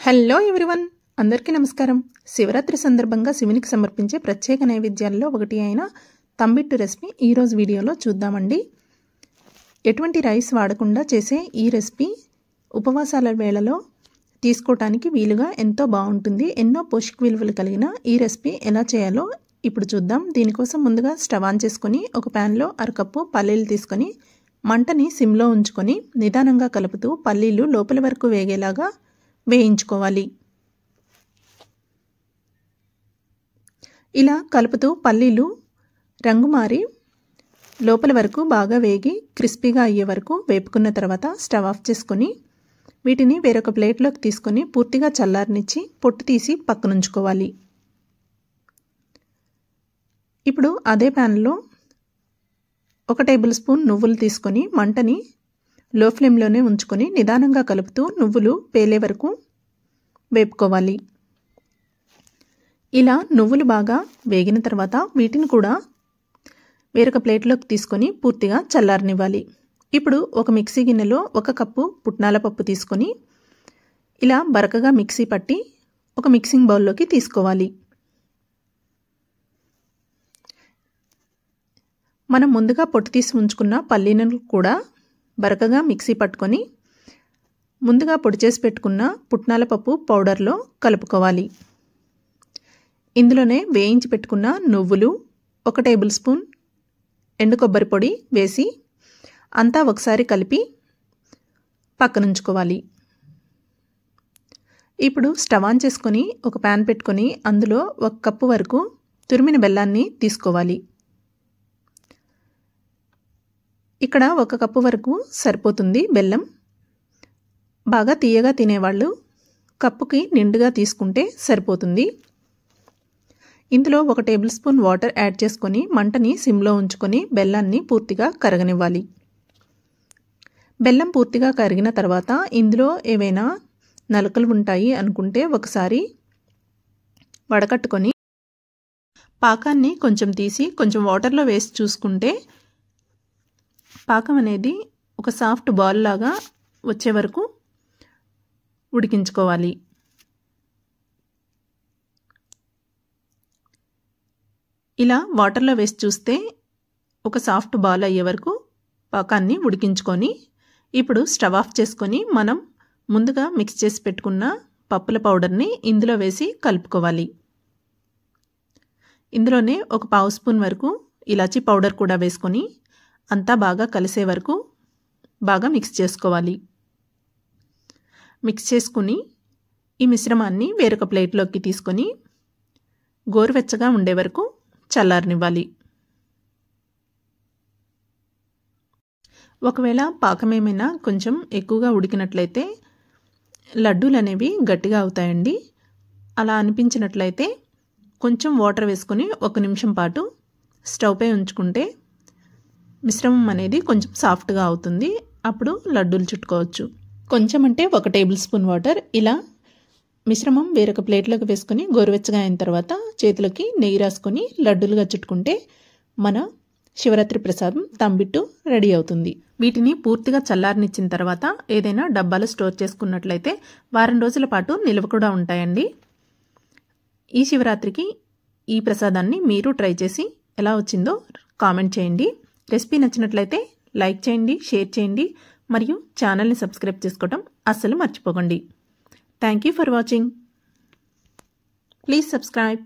Hello everyone, అందరికీ నమస్కారం. శివరాత్రి సందర్భంగా శివునికి సమర్పించే ప్రత్యేక నైవేద్యాల్లో ఒకటి అయిన తంబిట్టు రెసిపీ ఈరోజు వీడియోలో చూద్దామండి. ఎటువంటి రైస్ వాడకుండా చేసే ఈ రెసిపీ ఉపవాసాల వేళలో తీసుకోవటానికి వీలుగా ఎంతో బాగుంటుంది. ఎన్నో పోషక విలువలు కలిగిన ఈ రెసిపీ ఎలా చేయాలో ఇప్పుడు చూద్దాం. దీనికోసం ముందుగా స్టవ్ ఆన్ చేసుకొని ఒక ప్యాన్లో అరకప్పు పల్లీలు తీసుకొని మంటని సిమ్లో ఉంచుకొని నిదానంగా కలుపుతూ పల్లీలు లోపల వరకు వేగేలాగా వేయించుకోవాలి. ఇలా కలుపుతూ పల్లీలు రంగు మారి లోపల వరకు బాగా వేగి క్రిస్పీగా అయ్యే వరకు వేపుకున్న తర్వాత స్టవ్ ఆఫ్ చేసుకొని వీటిని వేరొక ప్లేట్లోకి తీసుకొని పూర్తిగా చల్లారనిచ్చి పొట్టు తీసి పక్కనుంచుకోవాలి. ఇప్పుడు అదే ప్యాన్లో 1 టేబుల్ స్పూన్ నువ్వులు తీసుకొని మంటని లో ఫ్లేమ్లోనే ఉంచుకొని నిదానంగా కలుపుతూ నువ్వులు పేలే వరకు వేపుకోవాలి. ఇలా నువ్వులు బాగా వేగిన తర్వాత వీటిని కూడా వేరొక ప్లేట్లోకి తీసుకొని పూర్తిగా చల్లారనివ్వాలి. ఇప్పుడు ఒక మిక్సీ గిన్నెలో 1 కప్పు పుట్నాల పప్పు తీసుకొని ఇలా బరకగా మిక్సీ పట్టి ఒక మిక్సింగ్ బౌల్లోకి తీసుకోవాలి. మనం ముందుగా పొట్టు తీసి ఉంచుకున్న పల్లీలను కూడా బరకగా మిక్సీ పట్టుకొని ముందుగా పొడి చేసి పెట్టుకున్న పుట్నాల పప్పు పౌడర్లో కలుపుకోవాలి. ఇందులోనే వేయించి పెట్టుకున్న నువ్వులు 1 టేబుల్ స్పూన్ ఎండు కొబ్బరి పొడి వేసి అంతా ఒకసారి కలిపి పక్కనుంచుకోవాలి. ఇప్పుడు స్టవ్ ఆన్ చేసుకొని ఒక ప్యాన్ పెట్టుకొని అందులో 1 కప్పు వరకు తురిమిన బెల్లాన్ని తీసుకోవాలి. ఇక్కడ 1 కప్పు వరకు సరిపోతుంది బెల్లం. బాగా తీయగా తినేవాళ్ళు కప్పుకి నిండుగా తీసుకుంటే సరిపోతుంది. ఇందులో 1 టేబుల్ స్పూన్ వాటర్ యాడ్ చేసుకొని మంటని సిమ్లో ఉంచుకొని బెల్లాన్ని పూర్తిగా కరగనివ్వాలి. బెల్లం పూర్తిగా కరిగిన తర్వాత ఇందులో ఏవైనా నలకలు ఉంటాయి అనుకుంటే ఒకసారి వడకట్టుకొని పాకాన్ని కొంచెం తీసి కొంచెం వాటర్లో వేసి చూసుకుంటే పాకం అనేది ఒక సాఫ్ట్ బాల్ లాగా వచ్చే వరకు ఉడికించుకోవాలి. ఇలా వాటర్లో వేసి చూస్తే ఒక సాఫ్ట్ బాల్ అయ్యే వరకు పాకాన్ని ఉడికించుకొని ఇప్పుడు స్టవ్ ఆఫ్ చేసుకొని మనం ముందుగా మిక్స్ చేసి పెట్టుకున్న పప్పుల పౌడర్ని ఇందులో వేసి కలుపుకోవాలి. ఇందులోనే 1 పావు స్పూన్ వరకు ఇలాచీ పౌడర్ కూడా వేసుకొని అంతా బాగా కలిసే వరకు బాగా మిక్స్ చేసుకోవాలి. మిక్స్ చేసుకుని ఈ మిశ్రమాన్ని వేరొక ప్లేట్లోకి తీసుకొని గోరువెచ్చగా ఉండే వరకు చల్లారనివ్వాలి. ఒకవేళ పాకం ఏమైనా కొంచెం ఎక్కువగా ఉడికినట్లయితే లడ్డూలు అనేవి గట్టిగా అవుతాయండి. అలా అనిపించినట్లయితే కొంచెం వాటర్ వేసుకొని 1 నిమిషం పాటు స్టవ్ పై ఉంచుకుంటే మిశ్రమం అనేది కొంచెం సాఫ్ట్గా అవుతుంది. అప్పుడు లడ్డూలు చుట్టుకోవచ్చు. కొంచెం అంటే 1 టేబుల్ స్పూన్ వాటర్. ఇలా మిశ్రమం వేరొక ప్లేట్లోకి వేసుకొని గోరువెచ్చగా అయిన తర్వాత చేతులకి నెయ్యి రాసుకొని లడ్డూలుగా చుట్టుకుంటే మన శివరాత్రి ప్రసాదం తంబిట్టు రెడీ అవుతుంది. వీటిని పూర్తిగా చల్లారనిచ్చిన తర్వాత ఏదైనా డబ్బాలో స్టోర్ చేసుకున్నట్లయితే వారం రోజుల పాటు నిల్వ కూడా ఉంటాయండి. ఈ శివరాత్రికి ఈ ప్రసాదాన్ని మీరు ట్రై చేసి ఎలా వచ్చిందో కామెంట్ చేయండి. రెసిపీ నచ్చినట్లయితే లైక్ చేయండి, షేర్ చేయండి మరియు ఛానల్ని సబ్స్క్రైబ్ చేసుకోవడం అస్సలు మర్చిపోకండి. Thank you for watching. Please subscribe.